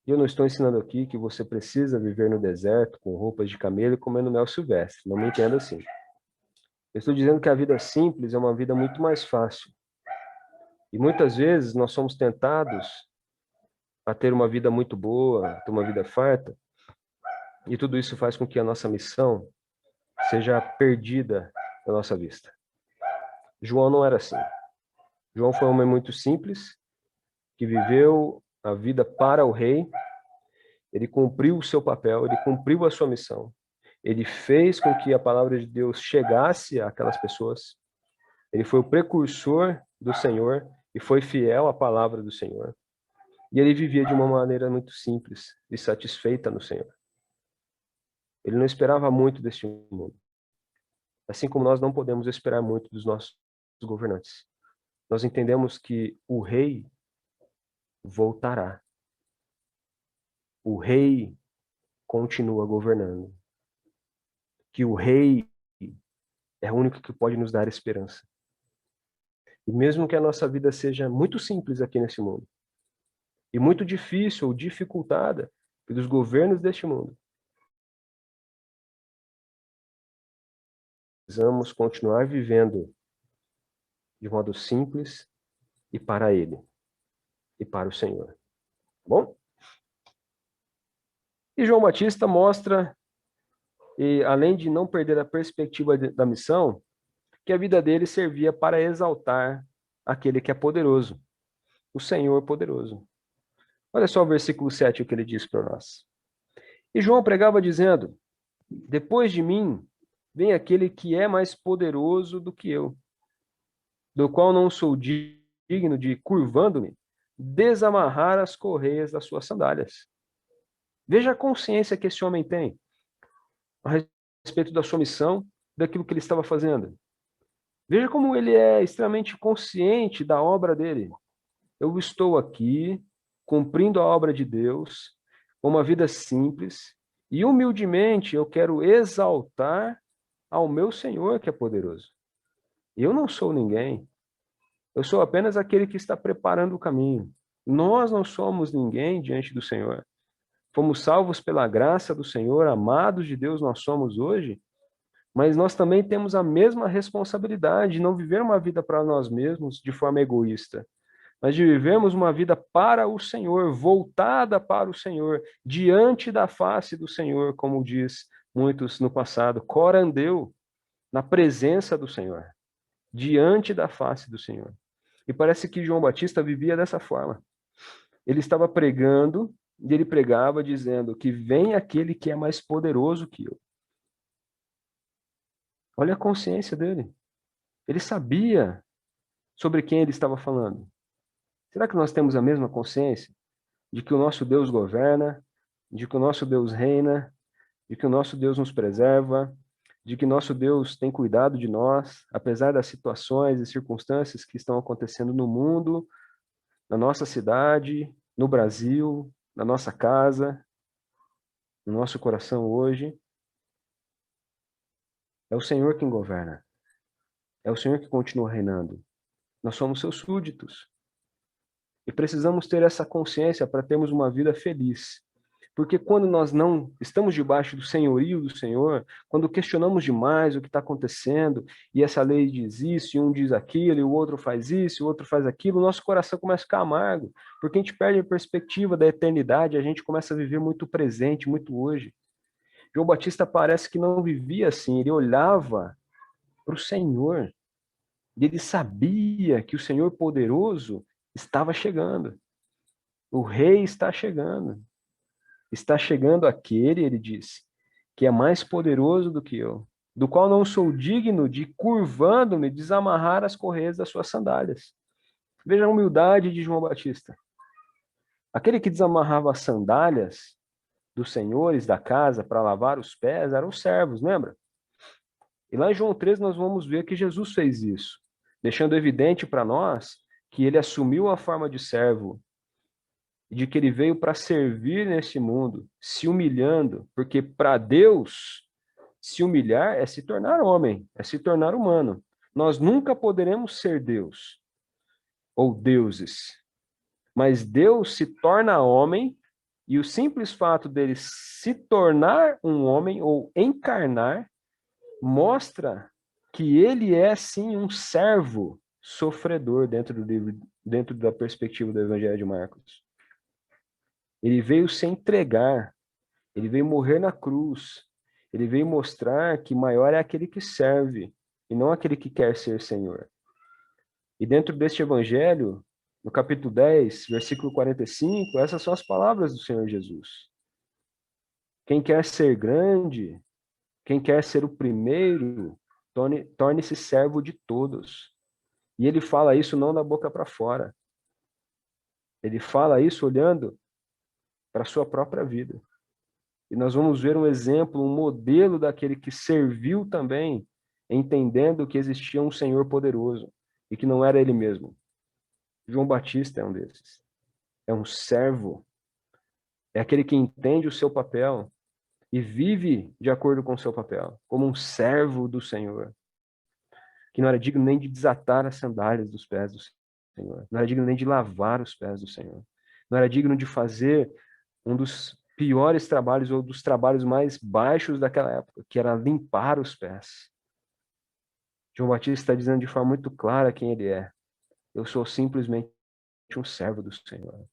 E eu não estou ensinando aqui que você precisa viver no deserto com roupas de camelo e comendo mel silvestre. Não me entenda assim. Eu estou dizendo que a vida simples é uma vida muito mais fácil. E muitas vezes nós somos tentados a ter uma vida muito boa, ter uma vida farta, e tudo isso faz com que a nossa missão seja perdida da nossa vista. João não era assim. João foi um homem muito simples, que viveu a vida para o rei. Ele cumpriu o seu papel, ele cumpriu a sua missão. Ele fez com que a palavra de Deus chegasse àquelas pessoas. Ele foi o precursor do Senhor e foi fiel à palavra do Senhor. E ele vivia de uma maneira muito simples e satisfeita no Senhor. Ele não esperava muito deste mundo. Assim como nós não podemos esperar muito dos nossos governantes. Nós entendemos que o rei voltará. O rei continua governando. Que o rei é o único que pode nos dar esperança. E mesmo que a nossa vida seja muito simples aqui nesse mundo, e muito difícil ou dificultada pelos governos deste mundo, precisamos continuar vivendo de modo simples e para Ele, e para o Senhor. Bom? E João Batista mostra, e além de não perder a perspectiva da missão, que a vida dele servia para exaltar aquele que é poderoso, o Senhor poderoso. Olha só o versículo 7, o que ele diz para nós. E João pregava dizendo: depois de mim vem aquele que é mais poderoso do que eu, do qual não sou digno de, curvando-me, desamarrar as correias das suas sandálias. Veja a consciência que esse homem tem a respeito da sua missão, daquilo que ele estava fazendo. Veja como ele é extremamente consciente da obra dele. Eu estou aqui, cumprindo a obra de Deus, com uma vida simples, e humildemente eu quero exaltar ao meu Senhor que é poderoso. Eu não sou ninguém. Eu sou apenas aquele que está preparando o caminho. Nós não somos ninguém diante do Senhor. Fomos salvos pela graça do Senhor, amados de Deus nós somos hoje, mas nós também temos a mesma responsabilidade de não viver uma vida para nós mesmos de forma egoísta, mas de vivermos uma vida para o Senhor, voltada para o Senhor, diante da face do Senhor, como diz muitos no passado, corandeu, na presença do Senhor, diante da face do Senhor. E parece que João Batista vivia dessa forma. Ele estava pregando, e ele pregava dizendo que vem aquele que é mais poderoso que eu. Olha a consciência dele. Ele sabia sobre quem ele estava falando. Será que nós temos a mesma consciência de que o nosso Deus governa, de que o nosso Deus reina, de que o nosso Deus nos preserva, de que nosso Deus tem cuidado de nós, apesar das situações e circunstâncias que estão acontecendo no mundo, na nossa cidade, no Brasil, na nossa casa, no nosso coração hoje? É o Senhor quem governa. É o Senhor que continua reinando. Nós somos seus súditos. E precisamos ter essa consciência para termos uma vida feliz. Porque quando nós não estamos debaixo do senhorio do Senhor, quando questionamos demais o que está acontecendo, e essa lei diz isso, e um diz aquilo, e o outro faz isso, e o outro faz aquilo, o nosso coração começa a ficar amargo, porque a gente perde a perspectiva da eternidade, a gente começa a viver muito presente, muito hoje. João Batista parece que não vivia assim, ele olhava para o Senhor, e ele sabia que o Senhor poderoso estava chegando. O rei está chegando. Está chegando aquele, ele disse, que é mais poderoso do que eu. do qual não sou digno de, curvando-me, desamarrar as correias das suas sandálias. Veja a humildade de João Batista. Aquele que desamarrava as sandálias dos senhores da casa para lavar os pés eram os servos, lembra? E lá em João 13 nós vamos ver que Jesus fez isso, deixando evidente para nós que ele assumiu a forma de servo, e de que ele veio para servir neste mundo, se humilhando, porque para Deus, se humilhar é se tornar homem, é se tornar humano. Nós nunca poderemos ser Deus ou deuses, mas Deus se torna homem, e o simples fato dele se tornar um homem ou encarnar mostra que ele é sim um servo sofredor dentro do livro, dentro da perspectiva do Evangelho de Marcos. Ele veio se entregar, ele veio morrer na cruz, ele veio mostrar que maior é aquele que serve e não aquele que quer ser Senhor. E dentro deste Evangelho, no capítulo 10, versículo 45, essas são as palavras do Senhor Jesus. Quem quer ser grande, quem quer ser o primeiro, torne-se servo de todos. E ele fala isso não da boca para fora. Ele fala isso olhando para a sua própria vida. E nós vamos ver um exemplo, um modelo daquele que serviu também, entendendo que existia um Senhor poderoso e que não era ele mesmo. João Batista é um desses. É um servo. É aquele que entende o seu papel e vive de acordo com o seu papel, como um servo do Senhor, que não era digno nem de desatar as sandálias dos pés do Senhor, não era digno nem de lavar os pés do Senhor, não era digno de fazer um dos piores trabalhos ou dos trabalhos mais baixos daquela época, que era limpar os pés. João Batista está dizendo de forma muito clara quem ele é. Eu sou simplesmente um servo do Senhor.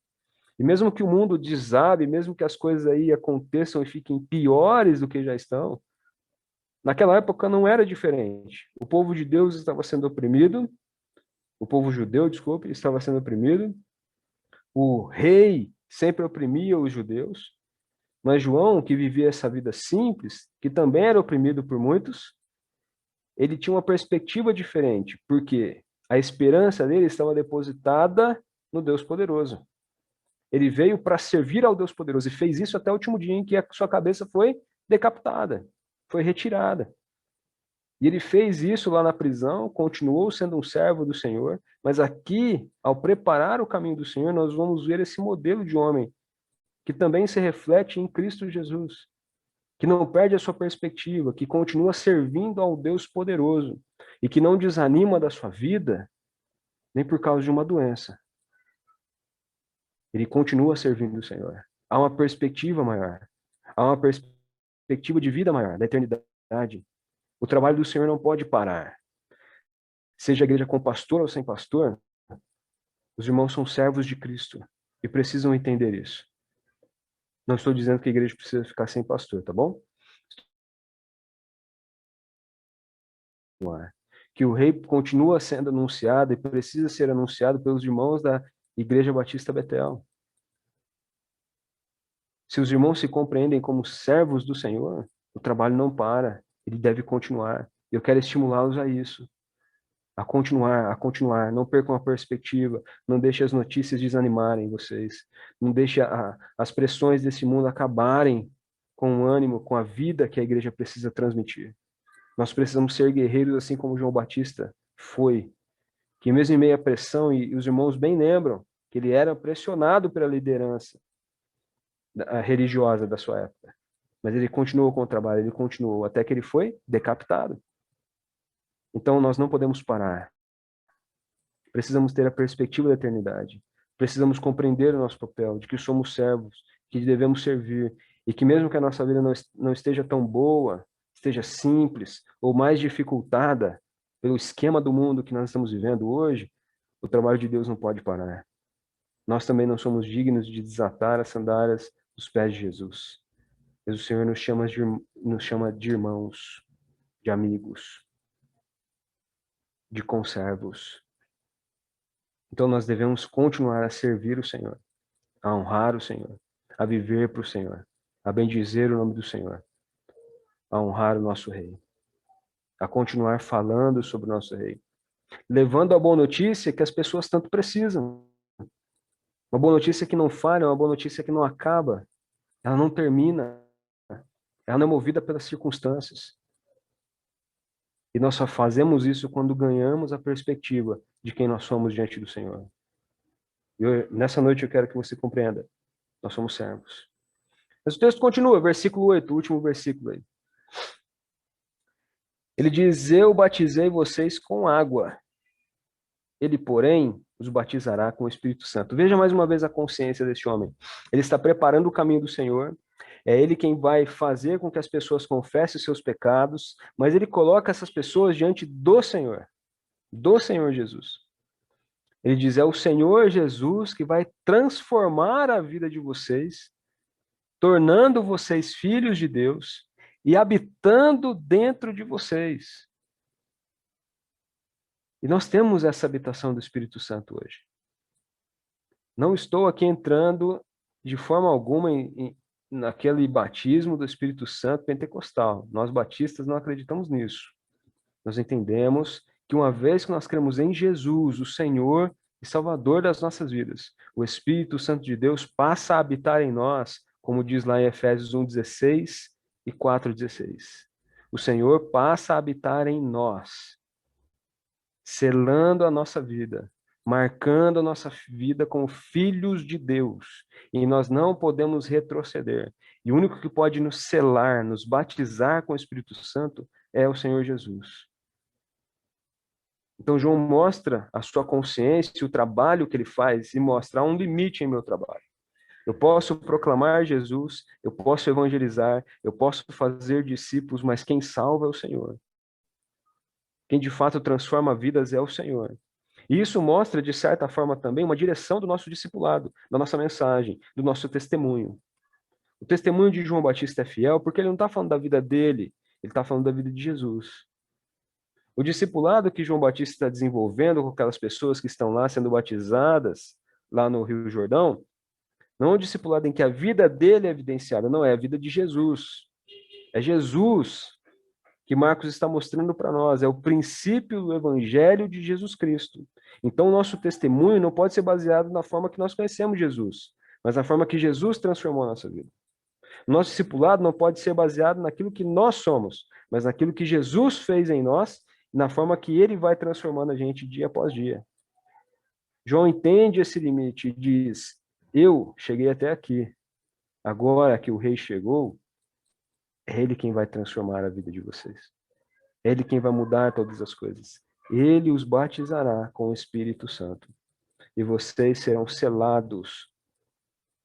E mesmo que o mundo desabe, mesmo que as coisas aí aconteçam e fiquem piores do que já estão, naquela época não era diferente. O povo de Deus estava sendo oprimido, o povo judeu, desculpe, estava sendo oprimido, o rei sempre oprimia os judeus, mas João, que vivia essa vida simples, que também era oprimido por muitos, ele tinha uma perspectiva diferente, porque a esperança dele estava depositada no Deus poderoso. Ele veio para servir ao Deus poderoso e fez isso até o último dia em que a sua cabeça foi decapitada, foi retirada. E ele fez isso lá na prisão, continuou sendo um servo do Senhor, mas aqui, ao preparar o caminho do Senhor, nós vamos ver esse modelo de homem que também se reflete em Cristo Jesus, que não perde a sua perspectiva, que continua servindo ao Deus poderoso e que não desanima da sua vida nem por causa de uma doença. Ele continua servindo o Senhor. Há uma perspectiva maior. Há uma perspectiva de vida maior, da eternidade. O trabalho do Senhor não pode parar. Seja a igreja com pastor ou sem pastor, os irmãos são servos de Cristo e precisam entender isso. Não estou dizendo que a igreja precisa ficar sem pastor, tá bom? Que o rei continua sendo anunciado e precisa ser anunciado pelos irmãos da Igreja Batista Betel. Se os irmãos se compreendem como servos do Senhor, o trabalho não para, ele deve continuar. Eu quero estimulá-los a isso, a continuar. Não percam a perspectiva, não deixe as notícias desanimarem vocês, não deixe as pressões desse mundo acabarem com o ânimo, com a vida que a igreja precisa transmitir. Nós precisamos ser guerreiros assim como João Batista foi, que mesmo em meio à pressão, e os irmãos bem lembram, que ele era pressionado pela liderança religiosa da sua época. Mas ele continuou com o trabalho, ele continuou, até que ele foi decapitado. Então nós não podemos parar. Precisamos ter a perspectiva da eternidade. Precisamos compreender o nosso papel, de que somos servos, que devemos servir, e que mesmo que a nossa vida não esteja tão boa, esteja simples ou mais dificultada pelo esquema do mundo que nós estamos vivendo hoje, o trabalho de Deus não pode parar. Nós também não somos dignos de desatar as sandálias dos pés de Jesus. Mas o Senhor nos chama de irmãos, de amigos, de conservos. Então nós devemos continuar a servir o Senhor, a honrar o Senhor, a viver para o Senhor, a bendizer o nome do Senhor, a honrar o nosso Rei. a continuar falando sobre o nosso Rei, levando a boa notícia que as pessoas tanto precisam. Uma boa notícia que não falha, uma boa notícia que não acaba, ela não termina, ela não é movida pelas circunstâncias. E nós só fazemos isso quando ganhamos a perspectiva de quem nós somos diante do Senhor. Nessa noite eu quero que você compreenda, nós somos servos. Mas o texto continua, versículo 8, o último versículo aí. Ele diz, eu batizei vocês com água. Ele, porém, os batizará com o Espírito Santo. Veja mais uma vez a consciência deste homem. Ele está preparando o caminho do Senhor. É ele quem vai fazer com que as pessoas confessem seus pecados, mas ele coloca essas pessoas diante do Senhor Jesus. Ele diz, é o Senhor Jesus que vai transformar a vida de vocês, tornando vocês filhos de Deus e habitando dentro de vocês. E nós temos essa habitação do Espírito Santo hoje. Não estou aqui entrando de forma alguma naquele batismo do Espírito Santo pentecostal. Nós batistas não acreditamos nisso. Nós entendemos que uma vez que nós cremos em Jesus, o Senhor e Salvador das nossas vidas, o Espírito Santo de Deus passa a habitar em nós, como diz lá em Efésios 1:16 e 4:16. O Senhor passa a habitar em nós, selando a nossa vida, marcando a nossa vida como filhos de Deus. E nós não podemos retroceder. E o único que pode nos selar, nos batizar com o Espírito Santo é o Senhor Jesus. Então, João mostra a sua consciência, o trabalho que ele faz, e mostra um limite em meu trabalho. Eu posso proclamar Jesus, eu posso evangelizar, eu posso fazer discípulos, mas quem salva é o Senhor. Quem de fato transforma vidas é o Senhor. E isso mostra, de certa forma, também uma direção do nosso discipulado, da nossa mensagem, do nosso testemunho. O testemunho de João Batista é fiel porque ele não está falando da vida dele, ele está falando da vida de Jesus. O discipulado que João Batista está desenvolvendo com aquelas pessoas que estão lá sendo batizadas, lá no Rio Jordão, não é um discipulado em que a vida dele é evidenciada, não, é a vida de Jesus. É Jesus que Marcos está mostrando para nós, é o princípio do Evangelho de Jesus Cristo. Então, o nosso testemunho não pode ser baseado na forma que nós conhecemos Jesus, mas na forma que Jesus transformou a nossa vida. O nosso discipulado não pode ser baseado naquilo que nós somos, mas naquilo que Jesus fez em nós, na forma que ele vai transformando a gente dia após dia. João entende esse limite e diz, eu cheguei até aqui, agora que o rei chegou, é ele quem vai transformar a vida de vocês. É ele quem vai mudar todas as coisas. Ele os batizará com o Espírito Santo. E vocês serão selados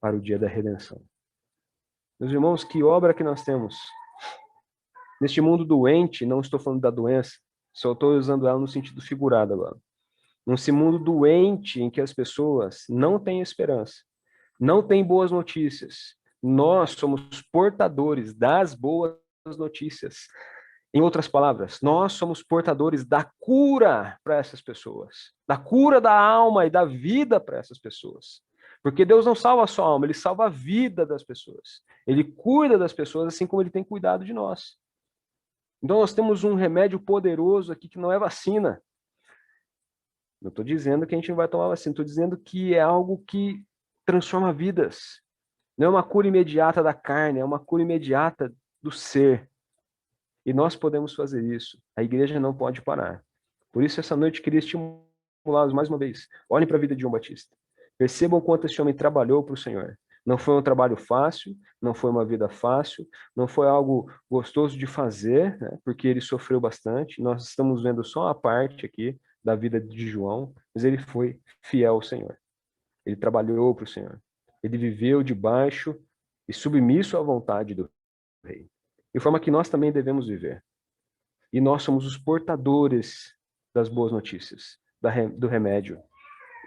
para o dia da redenção. Meus irmãos, que obra que nós temos. Neste mundo doente, não estou falando da doença, só estou usando ela no sentido figurado agora. Nesse mundo doente em que as pessoas não têm esperança, não têm boas notícias, nós somos portadores das boas notícias. Em outras palavras, nós somos portadores da cura para essas pessoas, da cura da alma e da vida para essas pessoas. Porque Deus não salva só a alma, Ele salva a vida das pessoas. Ele cuida das pessoas assim como Ele tem cuidado de nós. Então nós temos um remédio poderoso aqui que não é vacina. Não estou dizendo que a gente não vai tomar vacina, estou dizendo que é algo que transforma vidas. Não é uma cura imediata da carne, é uma cura imediata do ser. E nós podemos fazer isso. A igreja não pode parar. Por isso, essa noite, eu queria estimulá-los mais uma vez. Olhem para a vida de João Batista. Percebam quanto esse homem trabalhou para o Senhor. Não foi um trabalho fácil, não foi uma vida fácil, não foi algo gostoso de fazer, né, porque ele sofreu bastante. Nós estamos vendo só a parte aqui da vida de João, mas ele foi fiel ao Senhor. Ele trabalhou para o Senhor. Ele viveu debaixo e submisso à vontade do Rei. De forma que nós também devemos viver. E nós somos os portadores das boas notícias, do remédio,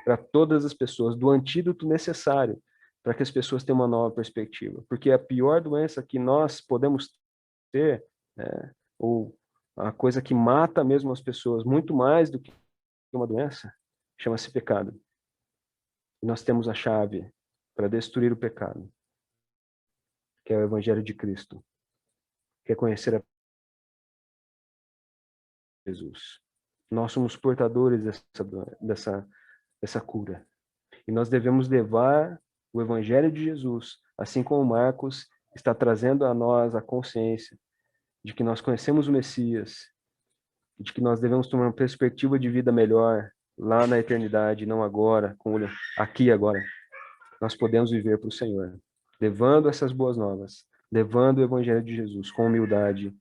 para todas as pessoas, do antídoto necessário para que as pessoas tenham uma nova perspectiva. Porque a pior doença que nós podemos ter, ou a coisa que mata mesmo as pessoas, muito mais do que uma doença, chama-se pecado. E nós temos a chave para destruir o pecado, que é o Evangelho de Cristo. Quer conhecer a Jesus. Nós somos portadores dessa cura. E nós devemos levar o Evangelho de Jesus, assim como Marcos está trazendo a nós a consciência de que nós conhecemos o Messias, de que nós devemos tomar uma perspectiva de vida melhor lá na eternidade, não agora, aqui e agora. Nós podemos viver para o Senhor, levando essas boas novas, levando o Evangelho de Jesus com humildade,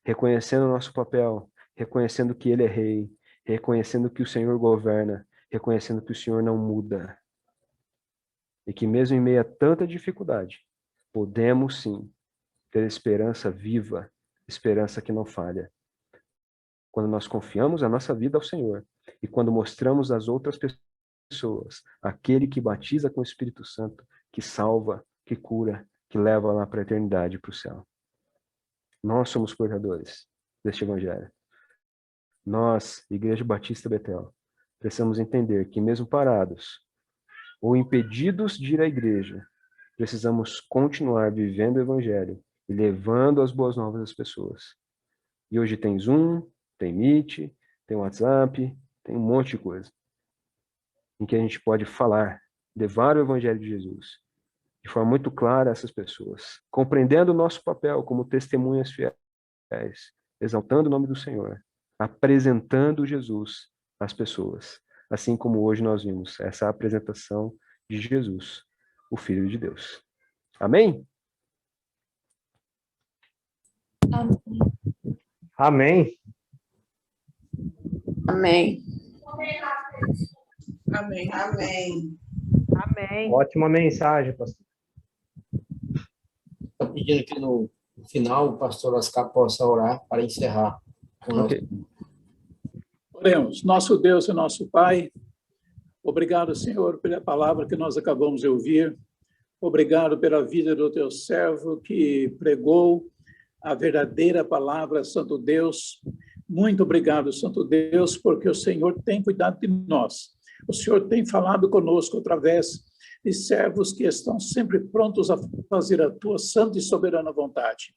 reconhecendo o nosso papel, reconhecendo que Ele é Rei, reconhecendo que o Senhor governa, reconhecendo que o Senhor não muda. E que mesmo em meio a tanta dificuldade, podemos sim ter esperança viva, esperança que não falha. Quando nós confiamos a nossa vida ao Senhor e quando mostramos às outras pessoas aquele que batiza com o Espírito Santo, que salva, que cura, que leva lá para a eternidade, para o céu. Nós somos portadores deste Evangelho. Nós, Igreja Batista Betel, precisamos entender que mesmo parados ou impedidos de ir à igreja, precisamos continuar vivendo o Evangelho e levando as boas novas às pessoas. E hoje tem Zoom, tem Meet, tem WhatsApp, tem um monte de coisa em que a gente pode falar, levar o Evangelho de Jesus de forma muito clara a essas pessoas, compreendendo o nosso papel como testemunhas fiéis, exaltando o nome do Senhor, apresentando Jesus às pessoas, assim como hoje nós vimos essa apresentação de Jesus, o Filho de Deus. Amém? Amém. Amém. Amém. Amém. Amém. Ótima mensagem, pastor. Está pedindo que no final o pastor Oscar possa orar para encerrar. Ok. Oremos. Nosso Deus e nosso Pai, obrigado, Senhor, pela palavra que nós acabamos de ouvir. Obrigado pela vida do teu servo que pregou a verdadeira palavra, Santo Deus. Muito obrigado, Santo Deus, porque o Senhor tem cuidado de nós. O Senhor tem falado conosco através de servos que estão sempre prontos a fazer a tua santa e soberana vontade.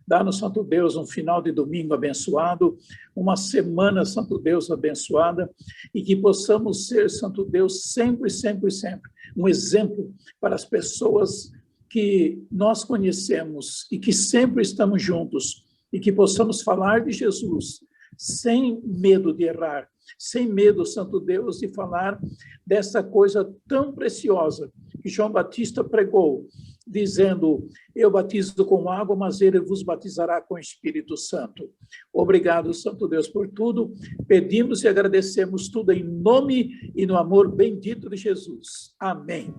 Dá-nos, Santo Deus, um final de domingo abençoado, uma semana, Santo Deus, abençoada, e que possamos ser, Santo Deus, sempre, sempre, sempre, um exemplo para as pessoas que nós conhecemos e que sempre estamos juntos, e que possamos falar de Jesus sem medo de errar, sem medo, Santo Deus, de falar dessa coisa tão preciosa que João Batista pregou, dizendo, eu batizo com água, mas ele vos batizará com o Espírito Santo. Obrigado, Santo Deus, por tudo. Pedimos e agradecemos tudo em nome e no amor bendito de Jesus. Amém.